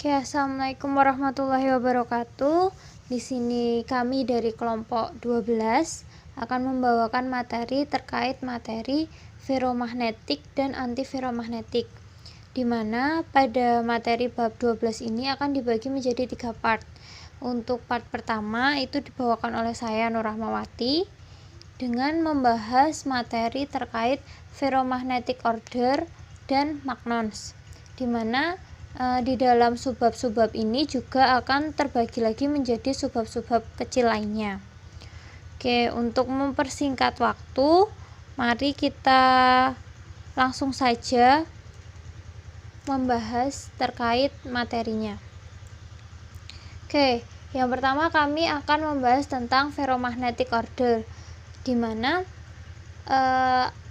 Oke, assalamualaikum warahmatullahi wabarakatuh. Di sini kami dari kelompok 12 akan membawakan materi terkait materi ferromagnetik dan antiferromagnetik, di mana pada materi bab 12 ini akan dibagi menjadi 3 part. Untuk part pertama itu dibawakan oleh saya Nur Rahmawati dengan membahas materi terkait ferromagnetic order dan magnons, di mana di dalam subbab-subbab ini juga akan terbagi lagi menjadi subbab-subbab kecil lainnya. Oke, untuk mempersingkat waktu, mari kita langsung saja membahas terkait materinya. Oke, yang pertama kami akan membahas tentang ferromagnetic order, di mana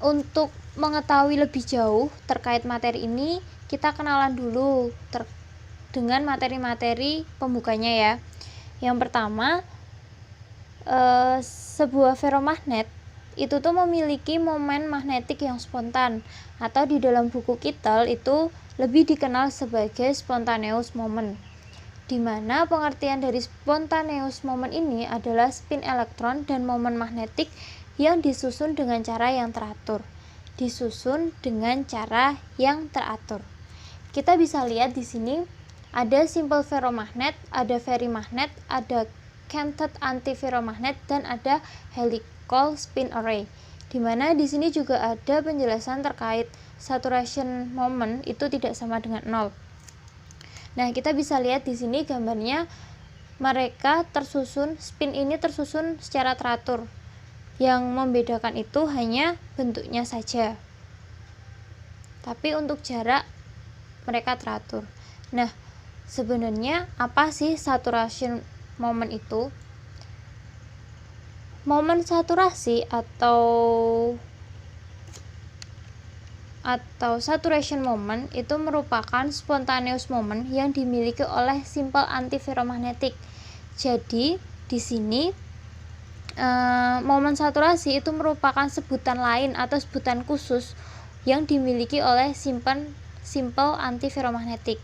untuk mengetahui lebih jauh terkait materi ini, kita kenalan dulu dengan materi-materi pembukanya ya. Yang pertama, sebuah ferromagnet itu tuh memiliki momen magnetik yang spontan, atau di dalam buku Kittel itu lebih dikenal sebagai spontaneous moment, di mana pengertian dari spontaneous moment ini adalah spin elektron dan momen magnetik yang disusun dengan cara yang teratur. Kita bisa lihat di sini ada simple ferromagnet, ada ferrimagnet, ada canted antiferromagnet, dan ada helical spin array. Di mana di sini juga ada penjelasan terkait saturation moment itu tidak sama dengan 0. Nah, kita bisa lihat di sini gambarnya mereka tersusun, spin ini tersusun secara teratur. Yang membedakan itu hanya bentuknya saja. Tapi untuk jarak mereka teratur. Nah, sebenarnya apa sih saturation moment itu? Momen saturasi atau saturation moment itu merupakan spontaneous moment yang dimiliki oleh simple antiferromagnetic. Jadi, di sini momen saturasi itu merupakan sebutan lain atau sebutan khusus yang dimiliki oleh simple antiferromagnetic.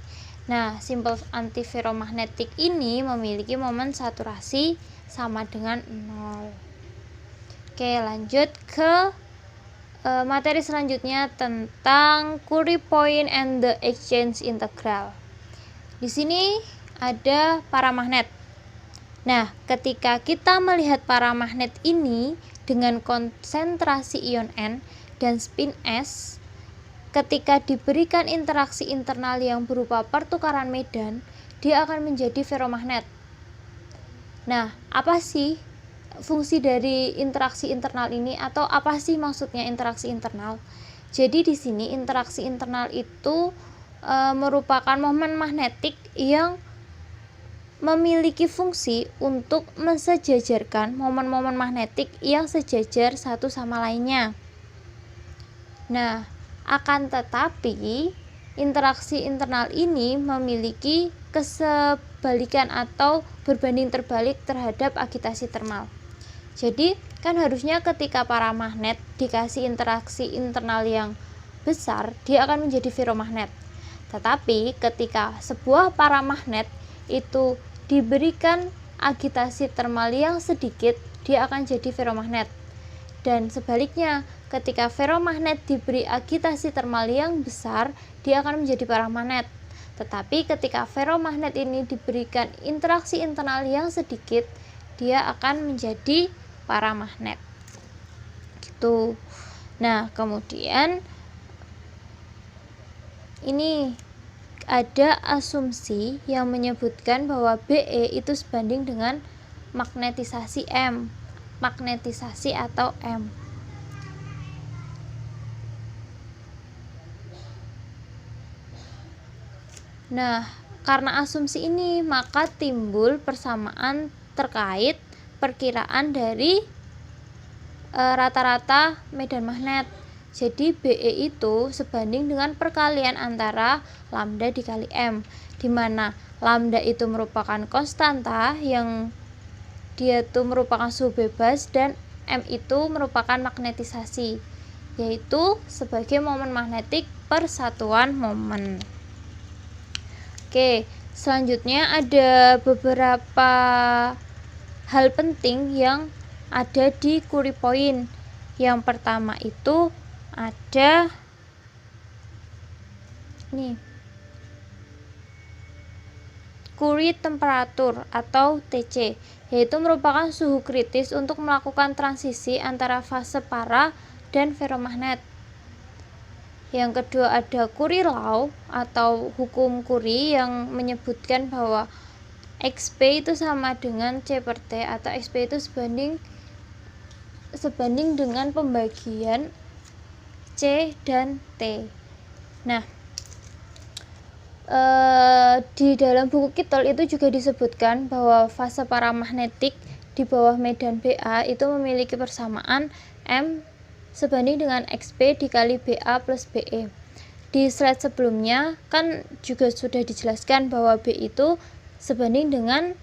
Nah, simple antiferromagnetic ini memiliki momen saturasi sama dengan 0. Oke, lanjut ke materi selanjutnya tentang Curie point and the exchange integral. Di sini ada paramagnet. Nah, ketika kita melihat paramagnet ini dengan konsentrasi ion N dan spin S, ketika diberikan interaksi internal yang berupa pertukaran medan, dia akan menjadi ferromagnet. Nah, apa sih fungsi dari interaksi internal ini, atau apa sih maksudnya interaksi internal? Jadi di sini interaksi internal itu merupakan momen magnetik yang memiliki fungsi untuk mensejajarkan momen-momen magnetik yang sejajar satu sama lainnya. Nah, akan tetapi interaksi internal ini memiliki kesebalikan atau berbanding terbalik terhadap agitasi termal. Jadi, kan harusnya ketika paramagnet dikasih interaksi internal yang besar, dia akan menjadi ferromagnet. Tetapi ketika sebuah paramagnet itu diberikan agitasi termal yang sedikit, dia akan jadi ferromagnet. Dan sebaliknya, ketika ferromagnet diberi agitasi termal yang besar, dia akan menjadi paramagnet. Tetapi ketika ferromagnet ini diberikan interaksi internal yang sedikit, dia akan menjadi paramagnet. Gitu. Nah, kemudian ini ada asumsi yang menyebutkan bahwa Be itu sebanding dengan magnetisasi M. Magnetisasi atau M. Nah, karena asumsi ini, maka timbul persamaan terkait perkiraan dari rata-rata medan magnet. Jadi Be itu sebanding dengan perkalian antara lambda dikali M, di mana lambda itu merupakan konstanta yang dia itu merupakan suhu bebas, dan M itu merupakan magnetisasi, yaitu sebagai momen magnetik persatuan momen. Oke, Selanjutnya ada beberapa hal penting yang ada di Curie point. Yang pertama itu ada Curie temperature atau TC, yaitu merupakan suhu kritis untuk melakukan transisi antara fase para dan ferromagnet. Yang kedua ada Curie law atau hukum Curie yang menyebutkan bahwa XP itu sama dengan C per T, atau XP itu sebanding dengan pembagian C dan T. Nah, di dalam buku Kittel itu juga disebutkan bahwa fase paramagnetik di bawah medan BA itu memiliki persamaan M sebanding dengan XP dikali BA plus BE. Di slide sebelumnya kan juga sudah dijelaskan bahwa B itu sebanding dengan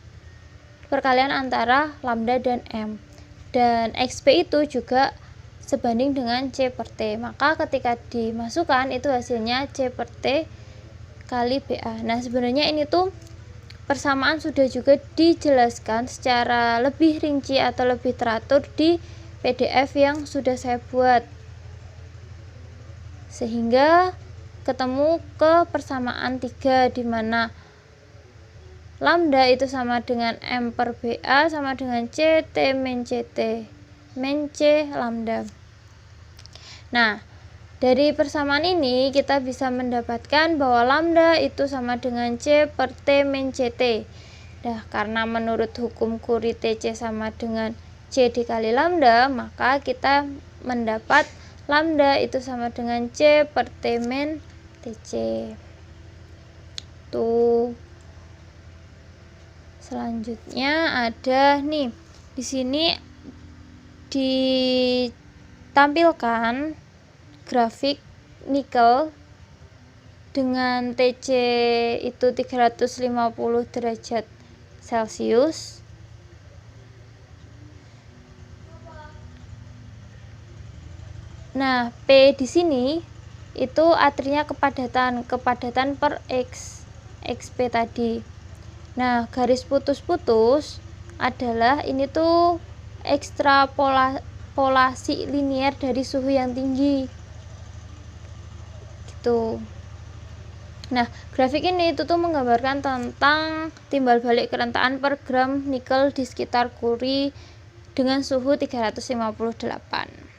perkalian antara lambda dan M, dan XP itu juga sebanding dengan C per T. Maka ketika dimasukkan itu hasilnya C per T kali BA. Nah, sebenarnya ini tuh persamaan sudah juga dijelaskan secara lebih rinci atau lebih teratur di PDF yang sudah saya buat, sehingga ketemu ke persamaan 3 di mana lambda itu sama dengan M per BA sama dengan CT min CT min C lambda. Nah, dari persamaan ini kita bisa mendapatkan bahwa lambda itu sama dengan C per T min CT. Nah, karena menurut hukum Curie TC sama dengan C dikali lambda, maka kita mendapat lambda itu sama dengan C per T min TC. Tuh. Selanjutnya ada nih, di sini ditampilkan grafik nikel dengan TC itu 350 derajat Celcius. Nah, P di sini itu artinya kepadatan per XP tadi. Nah, garis putus-putus adalah ini tuh ekstrapolasi linear dari suhu yang tinggi. Gitu. Nah, grafik ini itu tuh menggambarkan tentang timbal balik kerentakan per gram nikel di sekitar Curie dengan suhu 358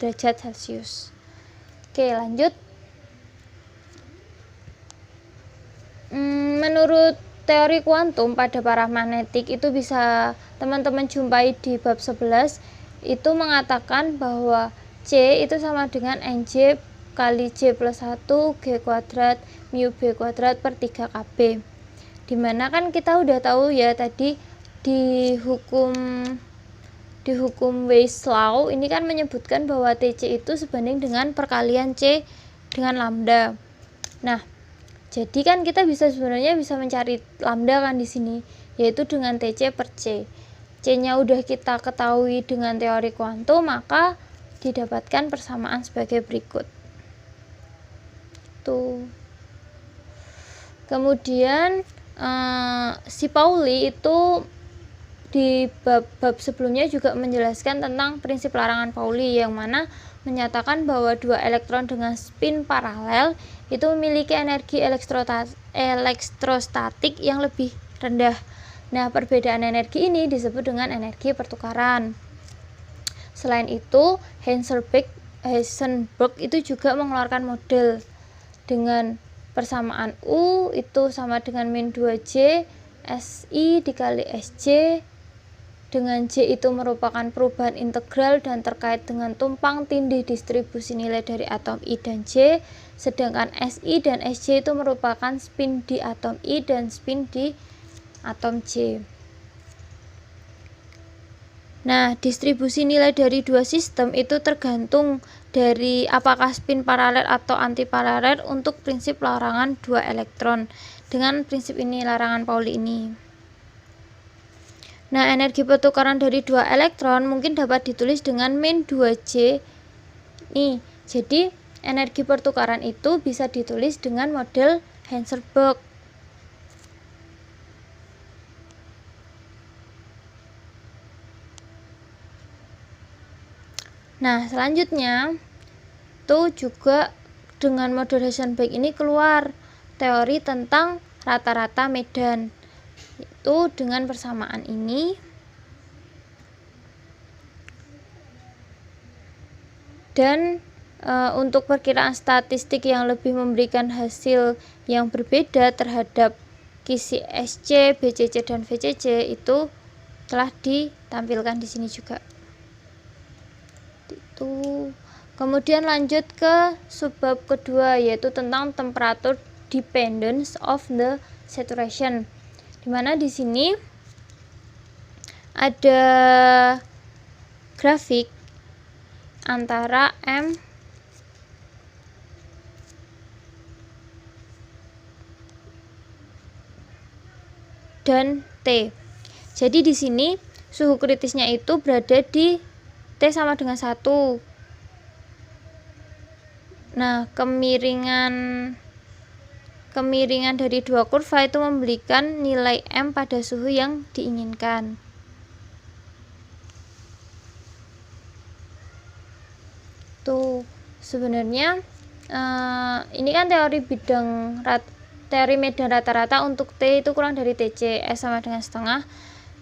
derajat Celcius. Oke, lanjut. Menurut teori kuantum pada paramagnetik itu bisa teman-teman jumpai di bab 11, itu mengatakan bahwa C itu sama dengan NJ kali J plus 1 G kuadrat mu B kuadrat per 3 KB. Dimana kan kita udah tahu ya tadi di hukum Weiss law ini kan menyebutkan bahwa TC itu sebanding dengan perkalian C dengan lambda. Nah, jadi kan kita sebenarnya bisa mencari lambda kan di sini, yaitu dengan TC per C. C-nya udah kita ketahui dengan teori kuantum, maka didapatkan persamaan sebagai berikut. Tuh. Kemudian si Pauli itu di bab sebelumnya juga menjelaskan tentang prinsip larangan Pauli, yang mana menyatakan bahwa dua elektron dengan spin paralel itu memiliki energi elektrostatik yang lebih rendah. Nah, perbedaan energi ini disebut dengan energi pertukaran. Selain itu, Heisenberg itu juga mengeluarkan model dengan persamaan U itu sama dengan min 2J SI dikali SJ, dengan J itu merupakan perubahan integral dan terkait dengan tumpang tindih distribusi nilai dari atom I dan J, sedangkan SI dan SJ itu merupakan spin di atom I dan spin di atom J. Nah, distribusi nilai dari dua sistem itu tergantung dari apakah spin paralel atau antiparalel untuk prinsip larangan dua elektron. Dengan prinsip ini, larangan Pauli ini. Nah, energi pertukaran dari dua elektron mungkin dapat ditulis dengan min 2J. Nih, jadi energi pertukaran itu bisa ditulis dengan model Heisenberg. Nah, selanjutnya tuh juga dengan model Heisenberg ini keluar teori tentang rata-rata medan. Itu dengan persamaan ini dan untuk perkiraan statistik yang lebih memberikan hasil yang berbeda terhadap kisi SC, BCC, dan VCC itu telah ditampilkan di sini juga. Itu. Kemudian lanjut ke subbab kedua, yaitu tentang temperature dependence of the saturation. Dimana di sini ada grafik antara M dan T. Jadi di sini suhu kritisnya itu berada di T sama dengan 1. Nah, kemiringan dari dua kurva itu memberikan nilai M pada suhu yang diinginkan. Tuh, sebenarnya ini kan teori medan rata-rata untuk T itu kurang dari TC, S sama dengan setengah,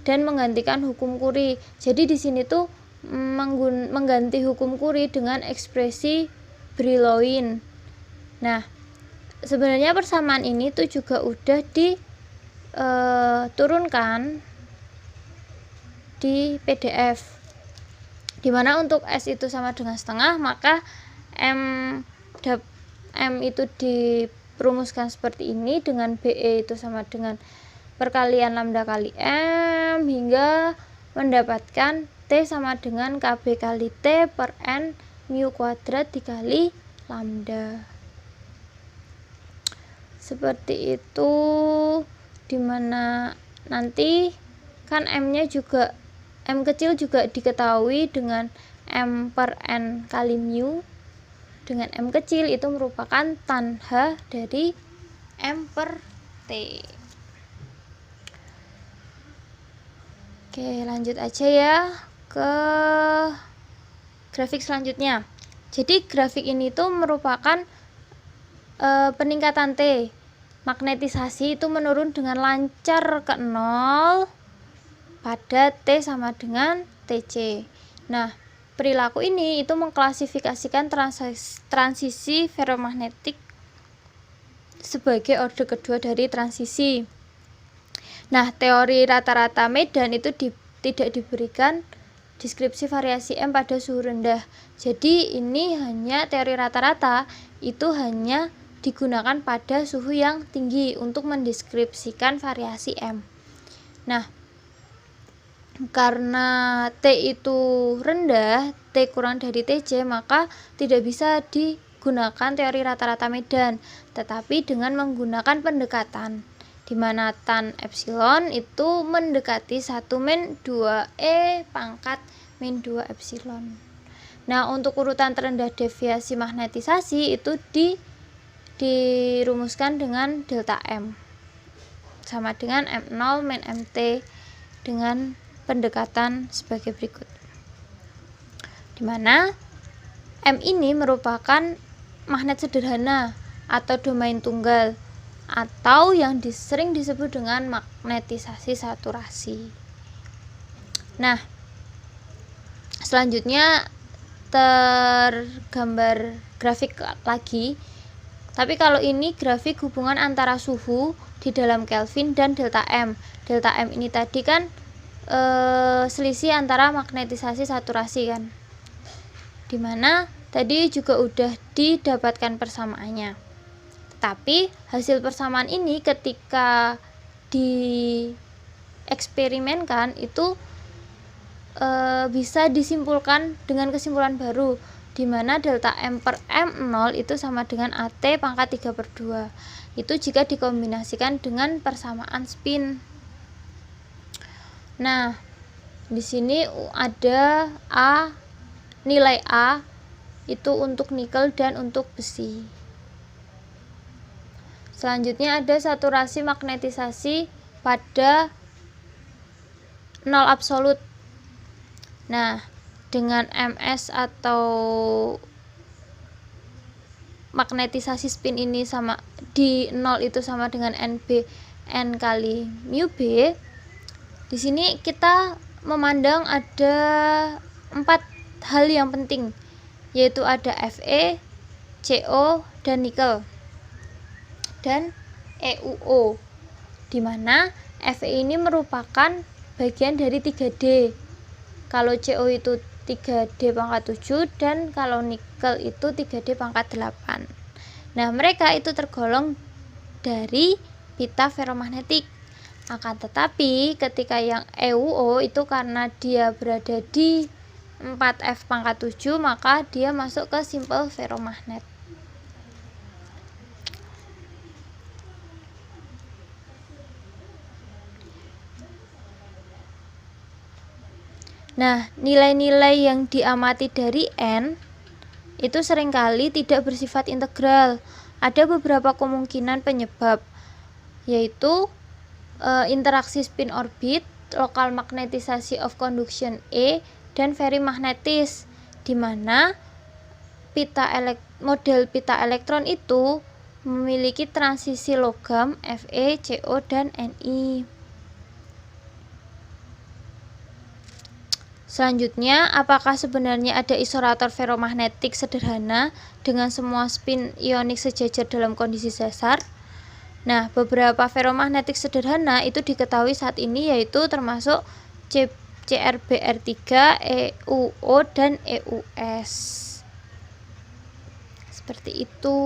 dan menggantikan hukum Curie. Jadi di sini tuh mengganti hukum Curie dengan ekspresi Brillouin. Nah, sebenarnya persamaan ini tuh juga udah diturunkan di PDF. Dimana untuk S itu sama dengan setengah, maka M itu dirumuskan seperti ini, dengan BE itu sama dengan perkalian lambda kali M hingga mendapatkan T sama dengan KB kali T per N mu kuadrat dikali lambda. Seperti itu, dimana nanti kan M kecil juga diketahui dengan M per N kali mu, dengan M kecil itu merupakan tan H dari M per T. Oke, lanjut aja ya ke grafik selanjutnya. Jadi grafik ini tuh merupakan peningkatan T. Magnetisasi itu menurun dengan lancar ke 0 pada T sama dengan TC. Nah, perilaku ini itu mengklasifikasikan transisi ferromagnetik sebagai orde kedua dari transisi. Nah, teori rata-rata medan itu tidak diberikan deskripsi variasi M pada suhu rendah. Jadi ini hanya teori rata-rata itu hanya digunakan pada suhu yang tinggi untuk mendeskripsikan variasi M. Nah, karena T itu rendah, T kurang dari TC, maka tidak bisa digunakan teori rata-rata medan, tetapi dengan menggunakan pendekatan di mana tan epsilon itu mendekati 1 min 2 pangkat min 2 epsilon. Nah, untuk urutan terendah deviasi magnetisasi itu dirumuskan dengan delta M sama dengan M0 min MT dengan pendekatan sebagai berikut. Dimana M ini merupakan magnet sederhana atau domain tunggal, atau yang sering disebut dengan magnetisasi saturasi. Nah, selanjutnya tergambar grafik lagi, tapi kalau ini grafik hubungan antara suhu di dalam Kelvin dan delta M. Delta M ini tadi kan selisih antara magnetisasi saturasi kan, dimana tadi juga udah didapatkan persamaannya. Tapi hasil persamaan ini ketika dieksperimenkan itu bisa disimpulkan dengan kesimpulan baru, di mana delta M per M0 itu sama dengan AT pangkat 3/2. Itu jika dikombinasikan dengan persamaan spin. Nah, di sini ada nilai A itu untuk nikel dan untuk besi. Selanjutnya ada saturasi magnetisasi pada 0 absolut. Nah, dengan ms atau magnetisasi spin ini sama di 0 itu sama dengan NB N kali mu B. Di sini kita memandang ada 4 hal yang penting, yaitu ada Fe, Co, dan nikel, dan EuO, di mana Fe ini merupakan bagian dari 3D. Kalau Co itu 3D pangkat 7 dan kalau nikel itu 3D pangkat 8. Nah, mereka itu tergolong dari pita ferromagnetik. Akan tetapi ketika yang EuO itu karena dia berada di 4F pangkat 7, maka dia masuk ke simple ferromagnet. Nah, nilai-nilai yang diamati dari N itu seringkali tidak bersifat integral. Ada beberapa kemungkinan penyebab, yaitu interaksi spin orbit, lokal magnetisasi of conduction E, dan ferrimagnetis, di mana model pita elektron itu memiliki transisi logam Fe, Co, dan Ni. Selanjutnya, apakah sebenarnya ada isolator ferromagnetik sederhana dengan semua spin ionik sejajar dalam kondisi dasar? Nah, beberapa ferromagnetik sederhana itu diketahui saat ini, yaitu termasuk CrBr3, EuO, dan EuS. Seperti itu.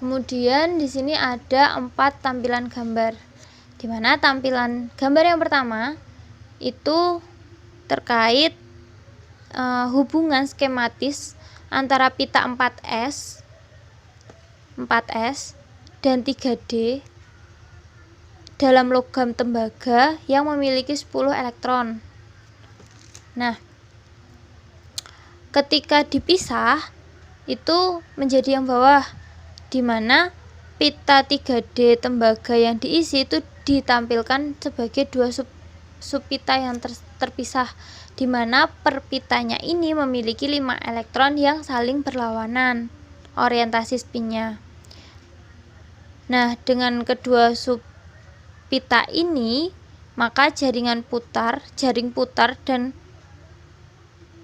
Kemudian di sini ada 4 tampilan gambar, di mana tampilan gambar yang pertama itu terkait hubungan skematis antara pita 4S dan 3D dalam logam tembaga yang memiliki 10 elektron. Nah, ketika dipisah itu menjadi yang bawah, di mana pita 3D tembaga yang diisi itu ditampilkan sebagai 2 subpita yang terpisah, di mana per pitanya ini memiliki 5 elektron yang saling berlawanan orientasi spinnya. Nah, dengan kedua subpita ini, maka jaring putar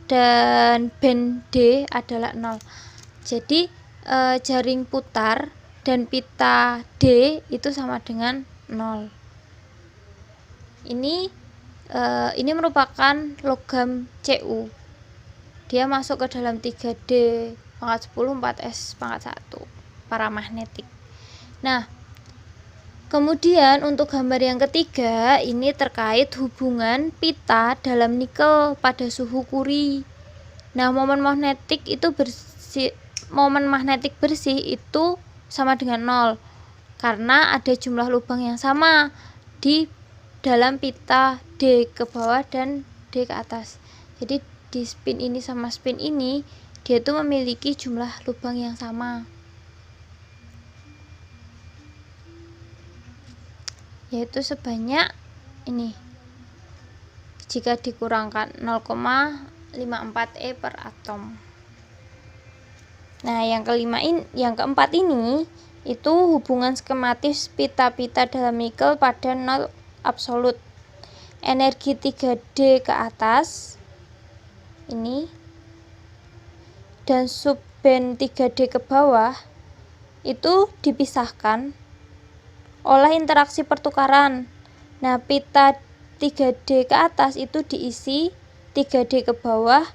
dan band D adalah 0. Jadi jaring putar dan pita D itu sama dengan 0. Ini merupakan logam Cu. Dia masuk ke dalam 3D pangkat 10, 4S pangkat 1 paramagnetik. Nah, kemudian untuk gambar yang ketiga ini terkait hubungan pita dalam nikel pada suhu Curie. Nah, momen magnetik bersih itu sama dengan 0 karena ada jumlah lubang yang sama di dalam pita D ke bawah dan D ke atas. Jadi di spin ini sama spin ini dia itu memiliki jumlah lubang yang sama, yaitu sebanyak ini jika dikurangkan 0,54 E per atom. Nah, yang keempat ini itu hubungan skematis pita-pita dalam nikel pada 0 absolut. Energi 3D ke atas ini dan subband 3D ke bawah itu dipisahkan oleh interaksi pertukaran. Nah, pita 3D ke atas itu diisi 3D ke bawah.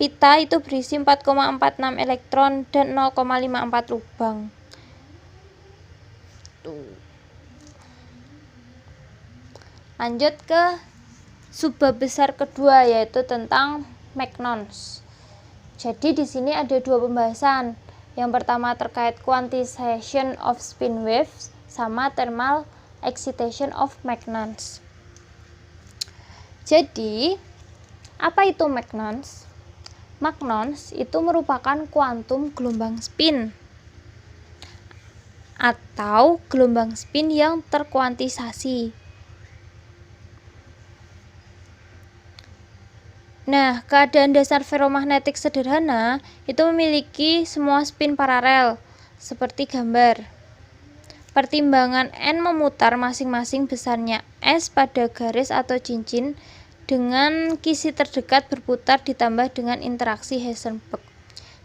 Pita itu berisi 4,46 elektron dan 0,54 lubang. Lanjut ke subbab besar kedua, yaitu tentang magnons. Jadi di sini ada 2 pembahasan. Yang pertama terkait quantization of spin waves sama thermal excitation of magnons. Jadi, apa itu magnons? Magnons itu merupakan kuantum gelombang spin atau gelombang spin yang terkuantisasi. Nah, keadaan dasar ferromagnetik sederhana itu memiliki semua spin paralel, seperti gambar. Pertimbangan N memutar masing-masing besarnya S pada garis atau cincin dengan kisi terdekat berputar ditambah dengan interaksi Heisenberg.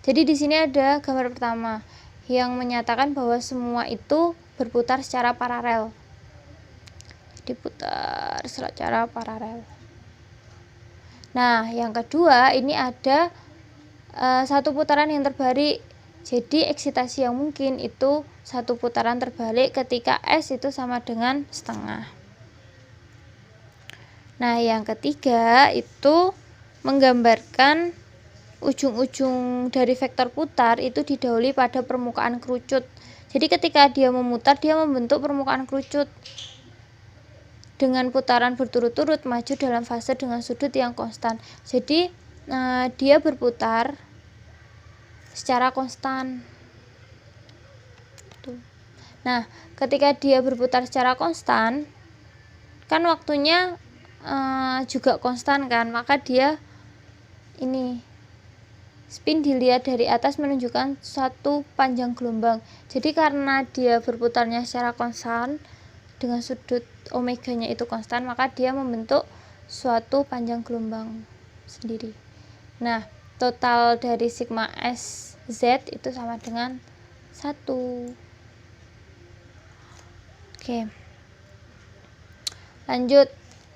Jadi di sini ada gambar pertama yang menyatakan bahwa semua itu berputar secara paralel. Diputar secara paralel. Nah, yang kedua ini ada satu putaran yang terbalik. Jadi eksitasi yang mungkin itu satu putaran terbalik ketika S itu sama dengan setengah. Nah, yang ketiga itu menggambarkan ujung-ujung dari vektor putar itu didahului pada permukaan kerucut. Jadi ketika dia memutar, dia membentuk permukaan kerucut dengan putaran berturut-turut maju dalam fase dengan sudut yang konstan. Jadi dia berputar secara konstan. Nah, ketika dia berputar secara konstan, kan waktunya juga konstan kan, maka dia ini spin dilihat dari atas menunjukkan suatu panjang gelombang. Jadi karena dia berputarnya secara konstan dengan sudut omeganya itu konstan, maka dia membentuk suatu panjang gelombang sendiri. Nah, total dari sigma S Z itu sama dengan 1. Oke. Lanjut,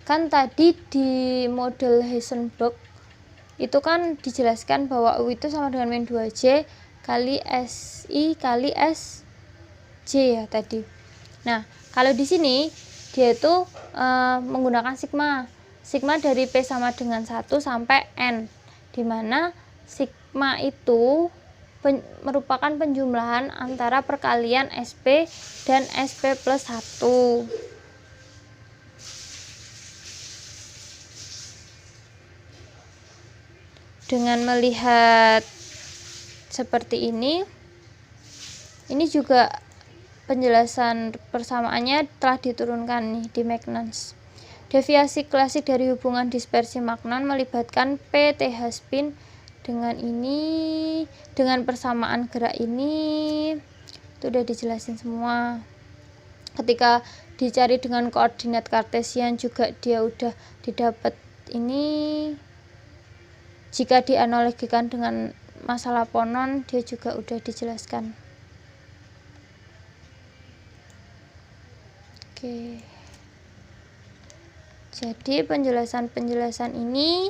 kan tadi di model Heisenberg itu kan dijelaskan bahwa U itu sama dengan min 2J kali SI kali SJ ya tadi. Nah, kalau di sini dia itu menggunakan sigma. Sigma dari P sama dengan 1 sampai N, di mana sigma itu merupakan penjumlahan antara perkalian SP dan SP plus 1. Dengan melihat seperti ini juga penjelasan persamaannya telah diturunkan nih di Magnons. Deviasi klasik dari hubungan dispersi Magnon melibatkan PTH spin dengan ini, dengan persamaan gerak ini, itu udah dijelasin semua. Ketika dicari dengan koordinat kartesian juga dia udah didapat ini. Jika dianalogikan dengan masalah Ponon, dia juga udah dijelaskan. Oke. Jadi penjelasan-penjelasan ini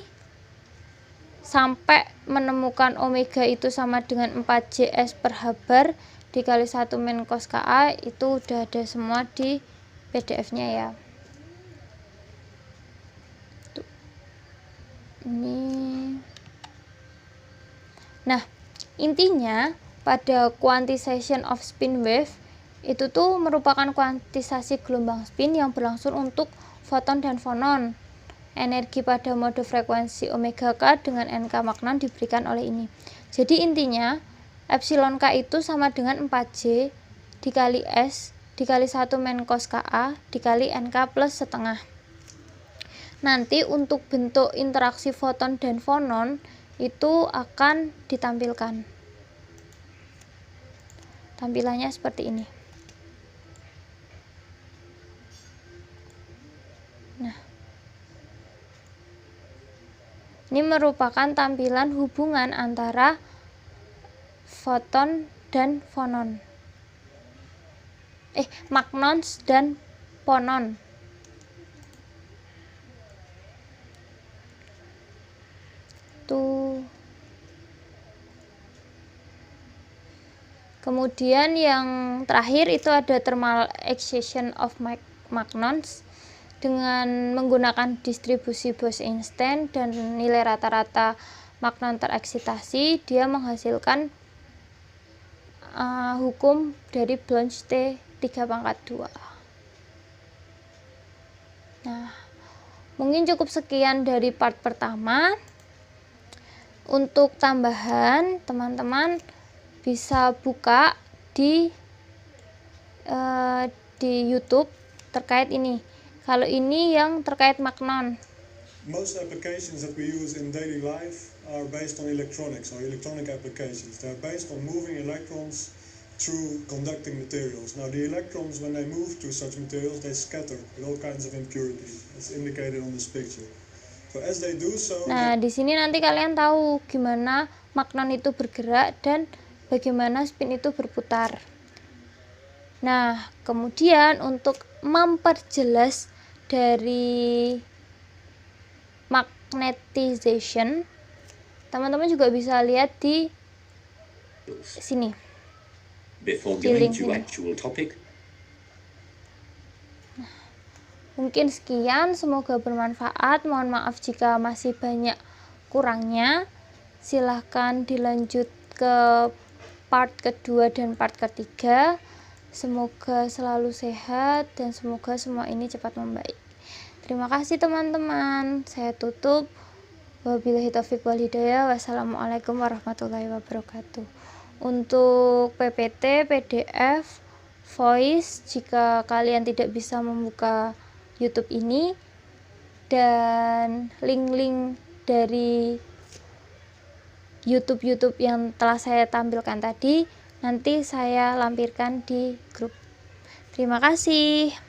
sampai menemukan omega itu sama dengan 4JS per Habar dikali 1 min cos Ka itu udah ada semua di PDF-nya ya. Tuh. Ini. Nah, intinya pada quantization of spin wave itu tuh merupakan kuantisasi gelombang spin yang berlangsung untuk foton dan fonon. Energi pada mode frekuensi omega K dengan NK Magnon diberikan oleh ini. Jadi intinya epsilon K itu sama dengan 4J dikali S dikali 1 min cos Ka dikali NK plus setengah. Nanti untuk bentuk interaksi foton dan fonon itu akan ditampilkan. Tampilannya seperti ini. Nah, ini merupakan tampilan hubungan antara foton dan fonon. Magnons dan fonon. Tuh. Kemudian yang terakhir itu ada thermal excitation of magnons. Dengan menggunakan distribusi Bose-Einstein dan nilai rata-rata magnon tereksitasi, dia menghasilkan hukum dari Bloch T3/2. Nah, mungkin cukup sekian dari part pertama. Untuk tambahan, teman-teman bisa buka di YouTube terkait ini. Kalau ini yang terkait magnon. most applications that we use in daily life are based on electronics or electronic applications. They're based on moving electrons through conducting materials. Now the electrons, when they move through such materials, they scatter with all kinds of impurities, as indicated on this picture. So as they do so, nah di sini nanti kalian tahu gimana magnon itu bergerak dan bagaimana spin itu berputar. Nah kemudian untuk memperjelas dari magnetization, teman-teman juga bisa lihat di sini. Before Di going link to ini. actual topic, Mungkin sekian, semoga bermanfaat. Mohon maaf jika masih banyak kurangnya. Silahkan dilanjut ke part kedua dan part ketiga. Semoga selalu sehat dan semoga semua ini cepat membaik. Terima kasih teman-teman. Saya tutup. Wabillahi taufiq wal hidayah. Wassalamualaikum warahmatullahi wabarakatuh. Untuk PPT, PDF, voice, jika kalian tidak bisa membuka YouTube ini, dan link-link dari YouTube yang telah saya tampilkan tadi nanti saya lampirkan di grup. Terima kasih.